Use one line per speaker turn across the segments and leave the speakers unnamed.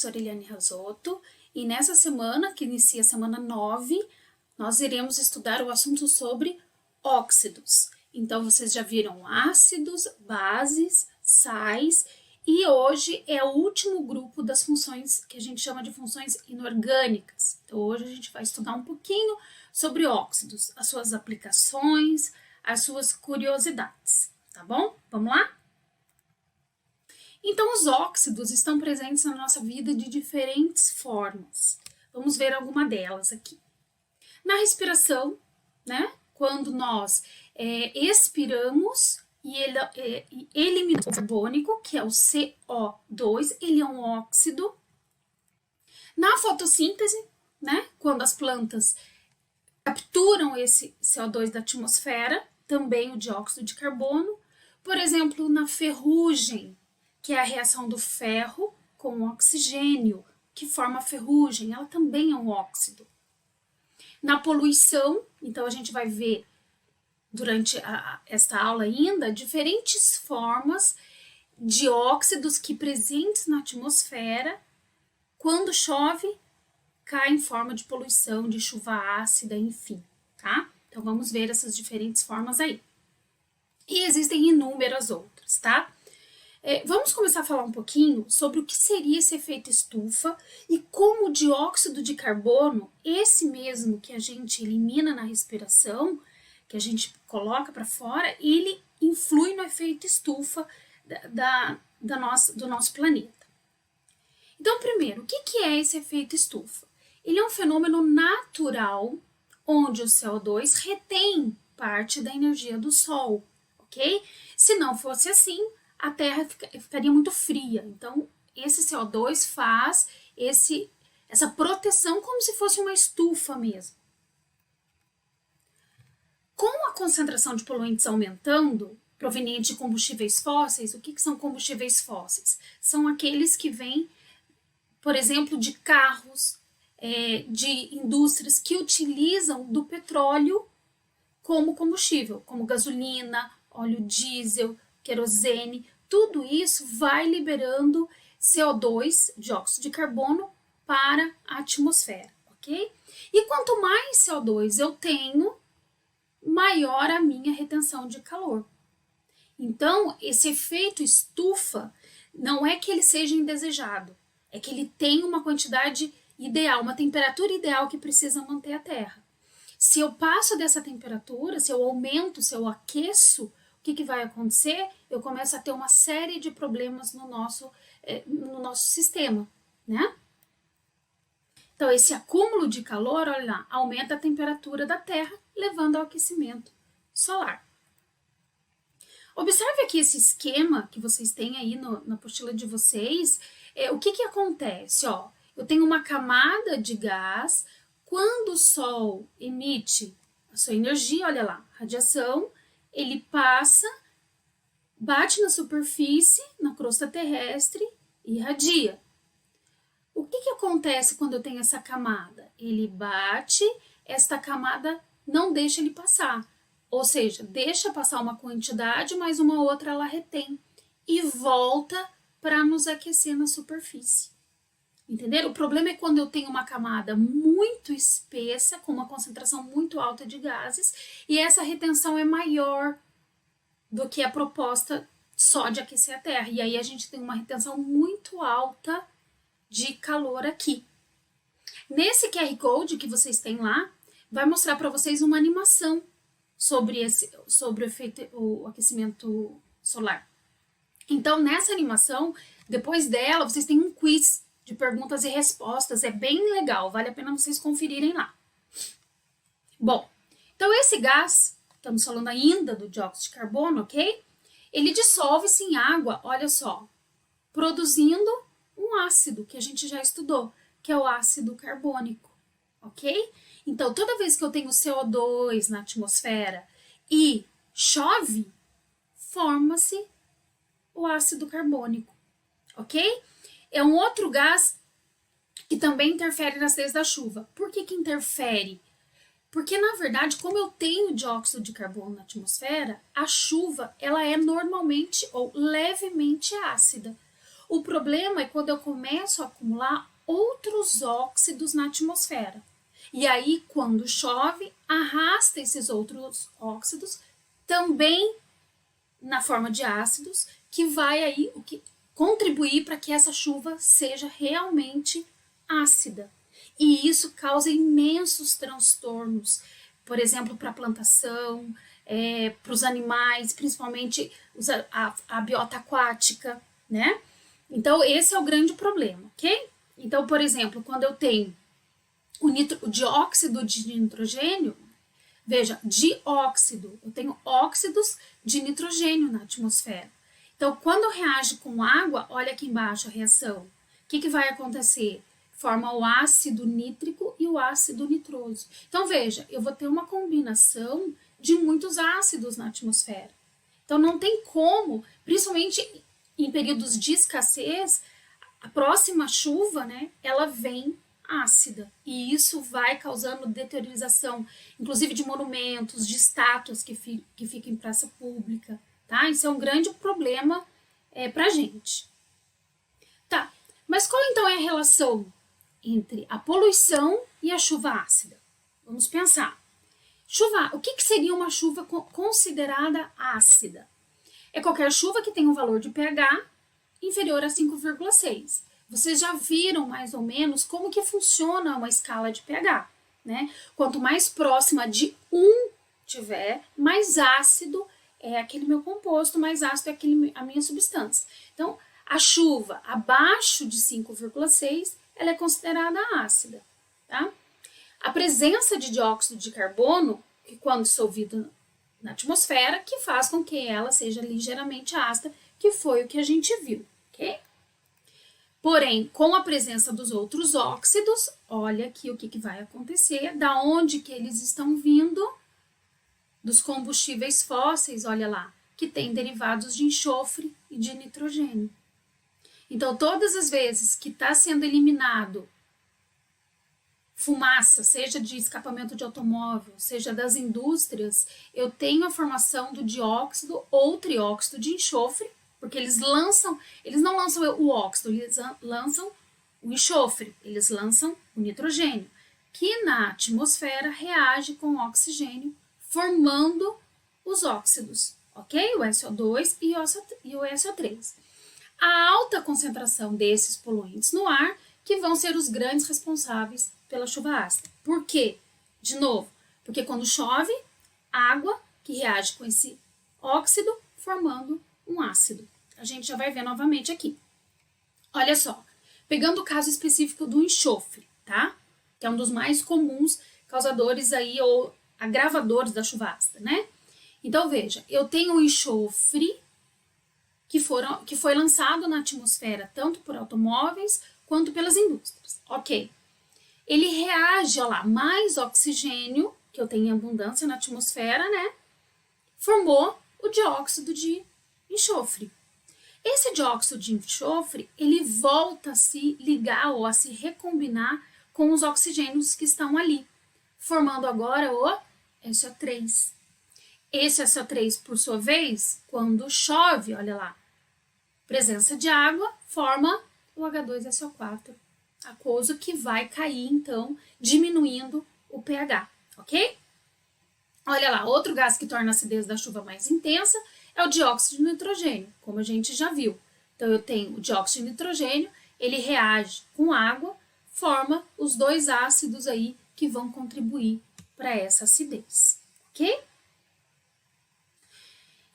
professora Eliane Rasotto, e nessa semana, que inicia a semana 9, nós iremos estudar o assunto sobre óxidos. Então, vocês já viram ácidos, bases, sais, e hoje é o último grupo das funções que a gente chama de funções inorgânicas. Então, hoje a gente vai estudar um pouquinho sobre óxidos, as suas aplicações, as suas curiosidades, tá bom? Vamos lá? Então, os óxidos estão presentes na nossa vida de diferentes formas. Vamos ver alguma delas aqui. Na respiração, né? Quando nós expiramos e eliminamos o carbônico, que é o CO2, ele é um óxido. Na fotossíntese, né? Quando as plantas capturam esse CO2 da atmosfera, também o dióxido de carbono. Por exemplo, na ferrugem, que é a reação do ferro com o oxigênio, que forma a ferrugem, ela também é um óxido. Na poluição, então a gente vai ver durante esta aula ainda diferentes formas de óxidos que presentes na atmosfera, quando chove, cai em forma de poluição, de chuva ácida, enfim, tá? Então vamos ver essas diferentes formas aí. E existem inúmeras outras, tá? Vamos começar a falar um pouquinho sobre o que seria esse efeito estufa e como o dióxido de carbono, esse mesmo que a gente elimina na respiração, que a gente coloca para fora, ele influi no efeito estufa do nosso planeta. Então, primeiro, o que é esse efeito estufa? Ele é um fenômeno natural onde o CO2 retém parte da energia do Sol, ok? Se não fosse assim, a Terra ficaria muito fria. Então, esse CO2 faz essa proteção como se fosse uma estufa mesmo. Com a concentração de poluentes aumentando, proveniente de combustíveis fósseis, o que são combustíveis fósseis? São aqueles que vêm, por exemplo, de carros, de indústrias que utilizam do petróleo como combustível, como gasolina, óleo diesel, querosene, tudo isso vai liberando CO2, dióxido de carbono, para a atmosfera, ok? E quanto mais CO2 eu tenho, maior a minha retenção de calor. Então, esse efeito estufa não é que ele seja indesejado, é que ele tem uma quantidade ideal, uma temperatura ideal que precisa manter a Terra. Se eu passo dessa temperatura, se eu aumento, se eu aqueço, o que vai acontecer? Eu começo a ter uma série de problemas no nosso sistema, né? Então, esse acúmulo de calor, olha lá, aumenta a temperatura da Terra, levando ao aquecimento solar. Observe aqui esse esquema que vocês têm aí na apostila de vocês. O que acontece? Ó, eu tenho uma camada de gás, quando o Sol emite a sua energia, olha lá, radiação, ele passa, bate na superfície, na crosta terrestre e irradia. O que acontece quando eu tenho essa camada? Ele bate, esta camada não deixa ele passar. Ou seja, deixa passar uma quantidade, mas uma outra ela retém. E volta para nos aquecer na superfície. Entenderam? O problema é quando eu tenho uma camada muito espessa, com uma concentração muito alta de gases, e essa retenção é maior do que a proposta só de aquecer a Terra. E aí a gente tem uma retenção muito alta de calor aqui. Nesse QR Code que vocês têm lá, vai mostrar para vocês uma animação sobre o efeito, o aquecimento solar. Então, nessa animação, depois dela, vocês têm um quiz de perguntas e respostas, é bem legal, vale a pena vocês conferirem lá. Bom, então esse gás, estamos falando ainda do dióxido de carbono, ok? Ele dissolve-se em água, olha só, produzindo um ácido que a gente já estudou, que é o ácido carbônico, ok? Então, toda vez que eu tenho CO2 na atmosfera e chove, forma-se o ácido carbônico, ok? É um outro gás que também interfere nas leis da chuva. Por que interfere? Porque, na verdade, como eu tenho dióxido de carbono na atmosfera, a chuva ela é normalmente ou levemente ácida. O problema é quando eu começo a acumular outros óxidos na atmosfera. E aí, quando chove, arrasta esses outros óxidos também na forma de ácidos, que vai aí contribuir para que essa chuva seja realmente ácida. E isso causa imensos transtornos, por exemplo, para a plantação, para os animais, principalmente a biota aquática, né? Então, esse é o grande problema, ok? Então, por exemplo, quando eu tenho o dióxido de nitrogênio, veja, dióxido, eu tenho óxidos de nitrogênio na atmosfera. Então, quando reage com água, olha aqui embaixo a reação. O que vai acontecer? Forma o ácido nítrico e o ácido nitroso. Então, veja, eu vou ter uma combinação de muitos ácidos na atmosfera. Então, não tem como, principalmente em períodos de escassez, a próxima chuva, né, ela vem ácida. E isso vai causando deteriorização, inclusive de monumentos, de estátuas que ficam em praça pública. Tá? Isso é um grande problema para a gente. Tá, mas qual então é a relação entre a poluição e a chuva ácida? Vamos pensar. O que seria uma chuva considerada ácida? É qualquer chuva que tenha um valor de pH inferior a 5,6. Vocês já viram mais ou menos como que funciona uma escala de pH, né? Quanto mais próxima de 1 tiver, mais ácido é aquele meu composto, mais ácido é a minha substância. Então, a chuva abaixo de 5,6, ela é considerada ácida, tá? A presença de dióxido de carbono, que quando dissolvido na atmosfera, que faz com que ela seja ligeiramente ácida, que foi o que a gente viu, ok? Porém, com a presença dos outros óxidos, olha aqui o que vai acontecer, da onde que eles estão vindo, dos combustíveis fósseis, olha lá, que tem derivados de enxofre e de nitrogênio. Então, todas as vezes que está sendo eliminado fumaça, seja de escapamento de automóvel, seja das indústrias, eu tenho a formação do dióxido ou trióxido de enxofre, porque eles não lançam o óxido, eles lançam o enxofre, eles lançam o nitrogênio, que na atmosfera reage com o oxigênio, formando os óxidos, ok? O SO2 e o SO3. A alta concentração desses poluentes no ar que vão ser os grandes responsáveis pela chuva ácida. Por quê? De novo, porque quando chove, água que reage com esse óxido formando um ácido. A gente já vai ver novamente aqui. Olha só, pegando o caso específico do enxofre, tá? Que é um dos mais comuns causadores aí ou agravadores da chuva ácida, né? Então veja, eu tenho o enxofre que foi lançado na atmosfera tanto por automóveis quanto pelas indústrias. Ok. Ele reage, olha lá, mais oxigênio, que eu tenho em abundância na atmosfera, né? Formou o dióxido de enxofre. Esse dióxido de enxofre, ele volta a se ligar ou a se recombinar com os oxigênios que estão ali, formando agora o SO3. Esse SO3, por sua vez, quando chove, olha lá, presença de água, forma o H2SO4 aquoso, que vai cair, então, diminuindo o pH, ok? Olha lá, outro gás que torna a acidez da chuva mais intensa é o dióxido de nitrogênio, como a gente já viu. Então, eu tenho o dióxido de nitrogênio, ele reage com água, forma os dois ácidos aí que vão contribuir para essa acidez, ok?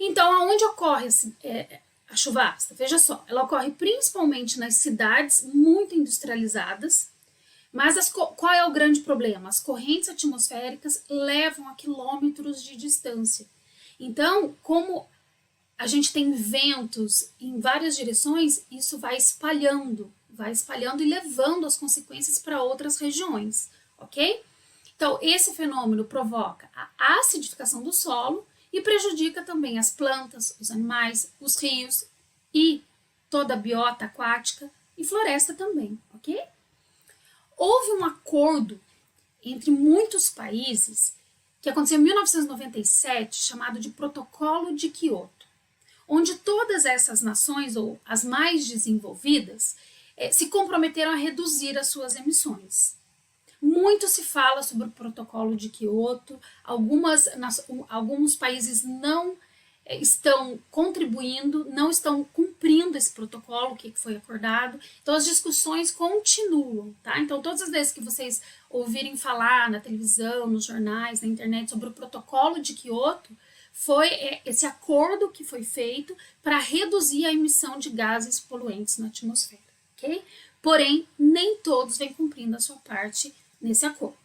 Então, aonde ocorre a chuva ácida? Veja só, ela ocorre principalmente nas cidades muito industrializadas, mas qual é o grande problema? As correntes atmosféricas levam a quilômetros de distância. Então, como a gente tem ventos em várias direções, isso vai espalhando e levando as consequências para outras regiões, ok? Então, esse fenômeno provoca a acidificação do solo e prejudica também as plantas, os animais, os rios e toda a biota aquática e floresta também, ok? Houve um acordo entre muitos países que aconteceu em 1997, chamado de Protocolo de Quioto. onde todas essas nações, ou as mais desenvolvidas, se comprometeram a reduzir as suas emissões. Muito se fala sobre o protocolo de Kyoto, alguns países não estão contribuindo, não estão cumprindo esse protocolo que foi acordado, então as discussões continuam, tá? Então todas as vezes que vocês ouvirem falar na televisão, nos jornais, na internet sobre o protocolo de Kyoto, foi esse acordo que foi feito para reduzir a emissão de gases poluentes na atmosfera, ok? Porém, nem todos vêm cumprindo a sua parte nesse acordo.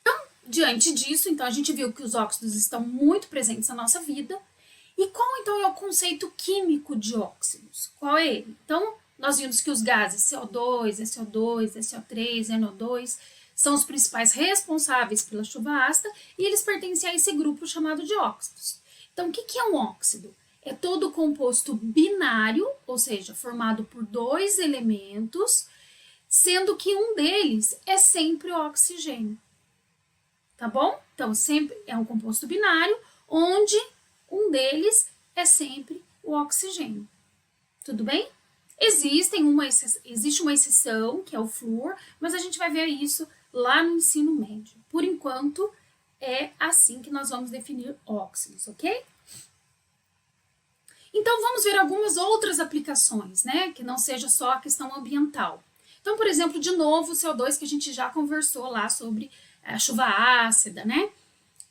Então, diante disso, então a gente viu que os óxidos estão muito presentes na nossa vida. E qual então é o conceito químico de óxidos? Qual é ele? Então, nós vimos que os gases CO2, SO2, SO3, NO2 são os principais responsáveis pela chuva ácida e eles pertencem a esse grupo chamado de óxidos. Então, o que é um óxido? É todo composto binário, ou seja, formado por dois elementos, sendo que um deles é sempre o oxigênio. Tá bom? Então, sempre é um composto binário, onde um deles é sempre o oxigênio. Tudo bem? Existe uma exceção, que é o flúor, mas a gente vai ver isso lá no ensino médio. Por enquanto, é assim que nós vamos definir óxidos, ok? Então, vamos ver algumas outras aplicações, né? Que não seja só a questão ambiental. Então, por exemplo, de novo, o CO2 que a gente já conversou lá sobre a chuva ácida, né?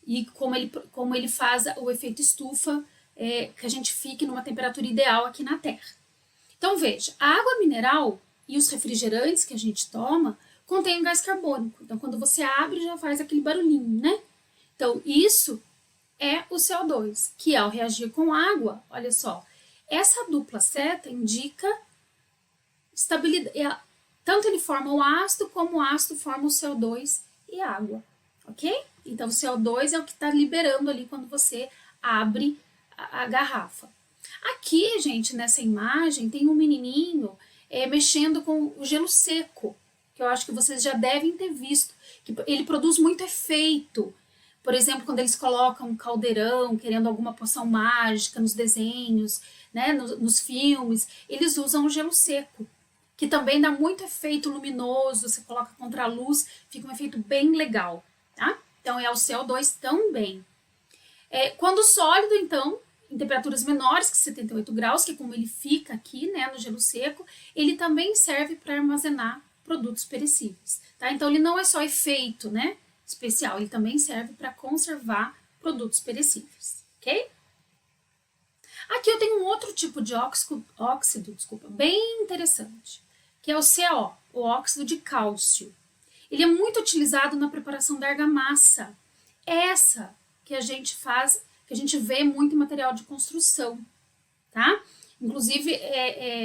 E como ele faz o efeito estufa, que a gente fique numa temperatura ideal aqui na Terra. Então, veja, a água mineral e os refrigerantes que a gente toma contêm um gás carbônico. Então, quando você abre, já faz aquele barulhinho, né? Então, isso é o CO2, que ao reagir com água, olha só, essa dupla seta indica estabilidade. Tanto ele forma o ácido, como o ácido forma o CO2 e água, ok? Então, o CO2 é o que está liberando ali quando você abre a garrafa. Aqui, gente, nessa imagem, tem um menininho mexendo com o gelo seco, que eu acho que vocês já devem ter visto, que ele produz muito efeito. Por exemplo, quando eles colocam um caldeirão, querendo alguma poção mágica nos desenhos, né, nos filmes, eles usam o gelo seco, que também dá muito efeito luminoso, você coloca contra a luz, fica um efeito bem legal, tá? Então, é o CO2 também. Quando sólido, então, em temperaturas menores que 78 graus, que é como ele fica aqui, né, no gelo seco, ele também serve para armazenar produtos perecíveis, tá? Então, ele não é só efeito, né, especial, ele também serve para conservar produtos perecíveis, ok? Aqui eu tenho um outro tipo de óxido, bem interessante, que é o CO, o óxido de cálcio. Ele é muito utilizado na preparação da argamassa, essa que a gente faz, que a gente vê muito em material de construção, tá? Inclusive,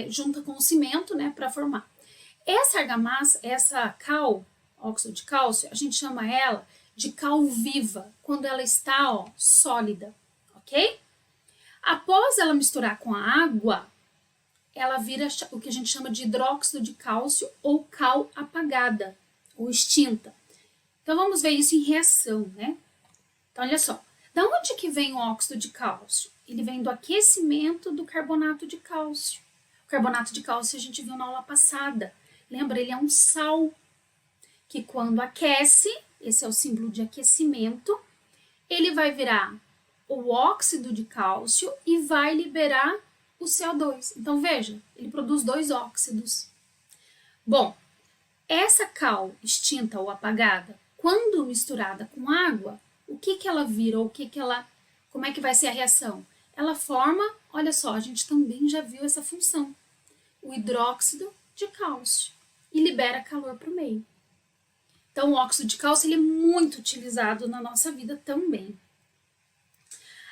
junta com o cimento, né, para formar. Essa argamassa, essa cal, óxido de cálcio, a gente chama ela de cal viva, quando ela está, ó, sólida, ok? Após ela misturar com a água, ela vira o que a gente chama de hidróxido de cálcio ou cal apagada, ou extinta. Então, vamos ver isso em reação, né? Então, olha só. Da onde que vem o óxido de cálcio? Ele vem do aquecimento do carbonato de cálcio. O carbonato de cálcio a gente viu na aula passada. Lembra? Ele é um sal que quando aquece, esse é o símbolo de aquecimento, ele vai virar o óxido de cálcio e vai liberar o CO2. Então, veja, ele produz dois óxidos. Bom, essa cal extinta ou apagada, quando misturada com água, o que ela vira? Ou como é que vai ser a reação? Ela forma, olha só, a gente também já viu essa função, o hidróxido de cálcio, e libera calor para o meio. Então, o óxido de cálcio ele é muito utilizado na nossa vida também.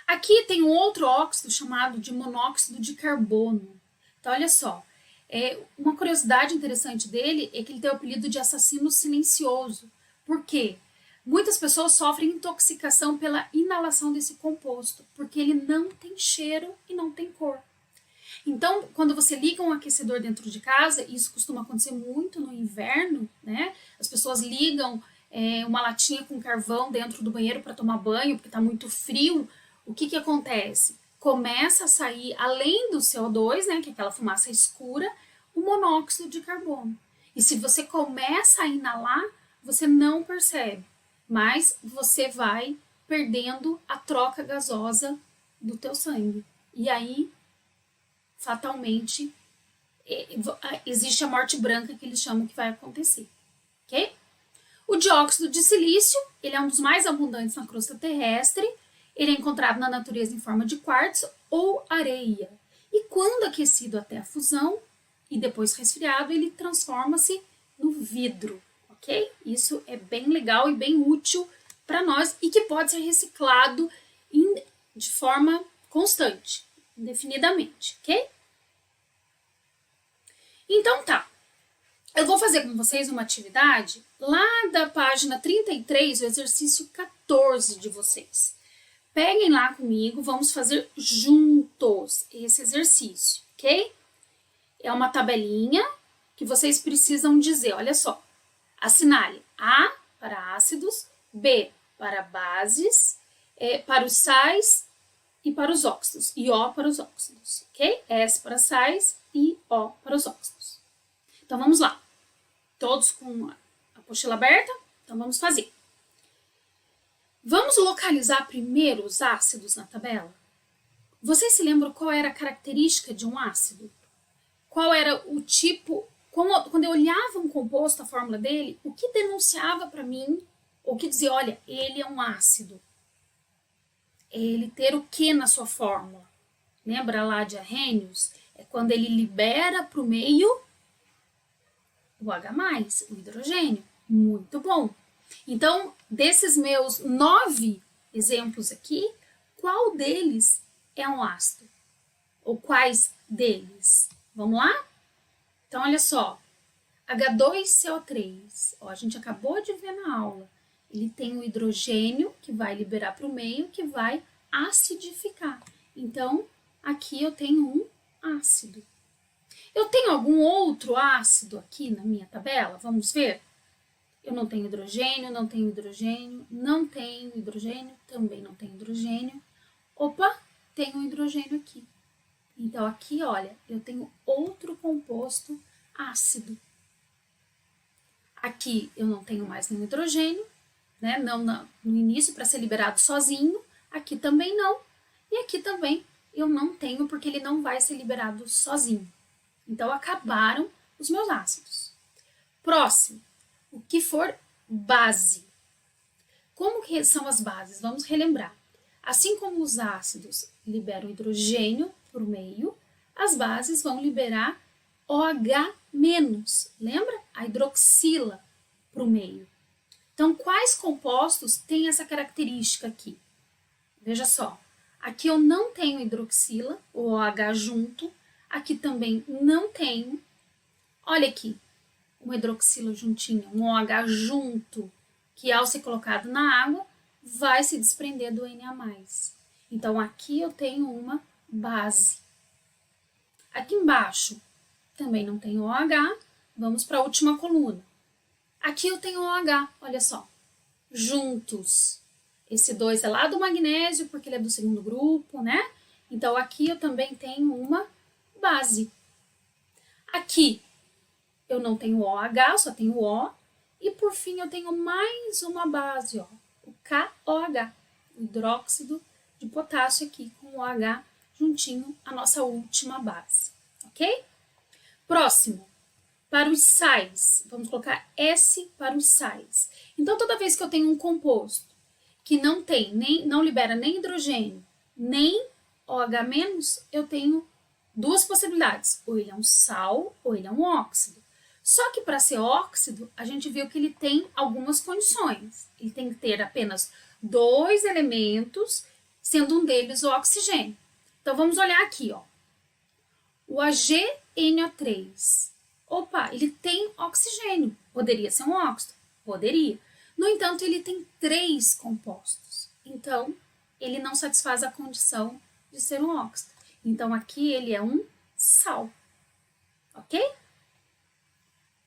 Aqui tem um outro óxido chamado de monóxido de carbono. Então, olha só, uma curiosidade interessante dele é que ele tem o apelido de assassino silencioso. Por quê? Muitas pessoas sofrem intoxicação pela inalação desse composto, porque ele não tem cheiro e não tem cor. Então, quando você liga um aquecedor dentro de casa, isso costuma acontecer muito no inverno, né? As pessoas ligam uma latinha com carvão dentro do banheiro para tomar banho, porque está muito frio. o que que acontece? Começa a sair, além do CO2, né, que é aquela fumaça escura, o monóxido de carbono. E se você começa a inalar, você não percebe, mas você vai perdendo a troca gasosa do teu sangue. E aí, fatalmente, existe a morte branca que eles chamam que vai acontecer, ok? O dióxido de silício, ele é um dos mais abundantes na crosta terrestre, ele é encontrado na natureza em forma de quartzo ou areia. E quando aquecido até a fusão e depois resfriado, ele transforma-se no vidro, ok? Isso é bem legal e bem útil para nós e que pode ser reciclado de forma constante, indefinidamente, ok? Então tá, eu vou fazer com vocês uma atividade lá da página 33, o exercício 14 de vocês. Peguem lá comigo, vamos fazer juntos esse exercício, ok? É uma tabelinha que vocês precisam dizer, olha só. Assinale A para ácidos, B para bases, para os sais e para os óxidos, e O para os óxidos, ok? S para sais e O para os óxidos. Então vamos lá. Todos com a apostila aberta? Então vamos fazer. Vamos localizar primeiro os ácidos na tabela? Vocês se lembram qual era a característica de um ácido? Qual era o tipo... Quando eu olhava um composto, a fórmula dele, o que denunciava para mim, ou que dizia, olha, ele é um ácido? É ele ter o que na sua fórmula? Lembra lá de Arrhenius? É quando ele libera para o meio o H+, o hidrogênio. Muito bom. Então, desses meus 9 exemplos aqui, qual deles é um ácido? Ou quais deles? Vamos lá? Então, olha só. H2CO3. Ó, a gente acabou de ver na aula. Ele tem o hidrogênio que vai liberar para o meio, que vai acidificar. Então, aqui eu tenho um ácido. Eu tenho algum outro ácido aqui na minha tabela? Vamos ver? Eu não tenho hidrogênio, não tenho hidrogênio, não tenho hidrogênio, também não tenho hidrogênio. Opa, tem um hidrogênio aqui. Então, aqui, olha, eu tenho outro composto ácido. Aqui eu não tenho mais nenhum hidrogênio, né? Não no início para ser liberado sozinho. Aqui também não. E aqui também eu não tenho porque ele não vai ser liberado sozinho. Então, acabaram os meus ácidos. Próximo. O que for base. Como que são as bases? Vamos relembrar. Assim como os ácidos liberam hidrogênio para o meio, as bases vão liberar OH-. Lembra? A hidroxila para o meio. Então, quais compostos têm essa característica aqui? Veja só. Aqui eu não tenho hidroxila, o OH junto. Aqui também não tenho. Olha aqui. Uma hidroxila juntinha, um OH junto, que ao ser colocado na água, vai se desprender do Na+. Então, aqui eu tenho uma base. Aqui embaixo, também não tenho OH, vamos para a última coluna. Aqui eu tenho OH, olha só, juntos. Esse 2 é lá do magnésio, porque ele é do segundo grupo, né? Então, aqui eu também tenho uma base. Aqui, eu não tenho OH, só tenho O. E por fim eu tenho mais uma base, ó, o KOH, o hidróxido de potássio aqui com o OH juntinho, a nossa última base, ok? Próximo, para os sais, vamos colocar S para os sais. Então toda vez que eu tenho um composto que não libera nem hidrogênio, nem OH-, eu tenho duas possibilidades, ou ele é um sal ou ele é um óxido. Só que para ser óxido, a gente viu que ele tem algumas condições. Ele tem que ter apenas 2 elementos, sendo um deles o oxigênio. Então, vamos olhar aqui, ó. O AgNO3. Opa, ele tem oxigênio. Poderia ser um óxido? Poderia. No entanto, ele tem 3 compostos. Então, ele não satisfaz a condição de ser um óxido. Então, aqui ele é um sal. Ok?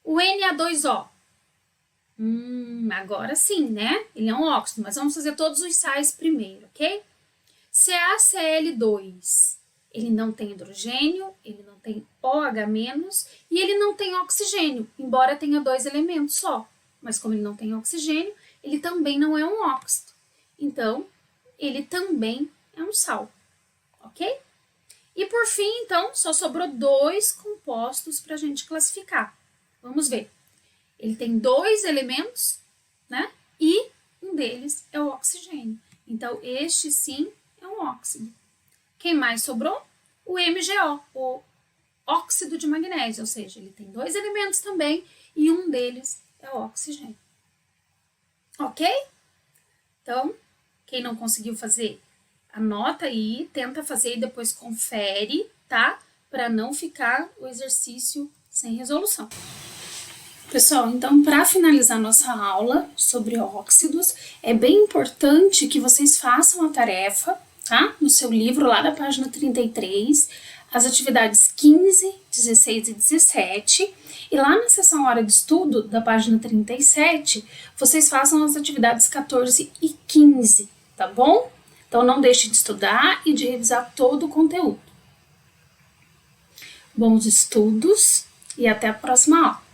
O Na2O. Agora sim, né? Ele é um óxido, mas vamos fazer todos os sais primeiro, ok? CaCl2, ele não tem hidrogênio, ele não tem OH- e ele não tem oxigênio, embora tenha 2 elementos só. Mas como ele não tem oxigênio, ele também não é um óxido. Então, ele também é um sal, ok? E por fim, então, só sobrou 2 compostos para a gente classificar. Vamos ver. Ele tem 2 elementos, né? E um deles é o oxigênio. Então, este sim é um óxido. Quem mais sobrou? O MgO, o óxido de magnésio, ou seja, ele tem 2 elementos também e um deles é o oxigênio. Ok? Então, quem não conseguiu fazer, anota aí, tenta fazer e depois confere, tá? Para não ficar o exercício sem resolução. Pessoal, então, para finalizar nossa aula sobre óxidos, é bem importante que vocês façam a tarefa, tá? No seu livro, lá da página 33, as atividades 15, 16 e 17. E lá na seção Hora de Estudo, da página 37, vocês façam as atividades 14 e 15, tá bom? Então, não deixe de estudar e de revisar todo o conteúdo. Bons estudos e até a próxima aula!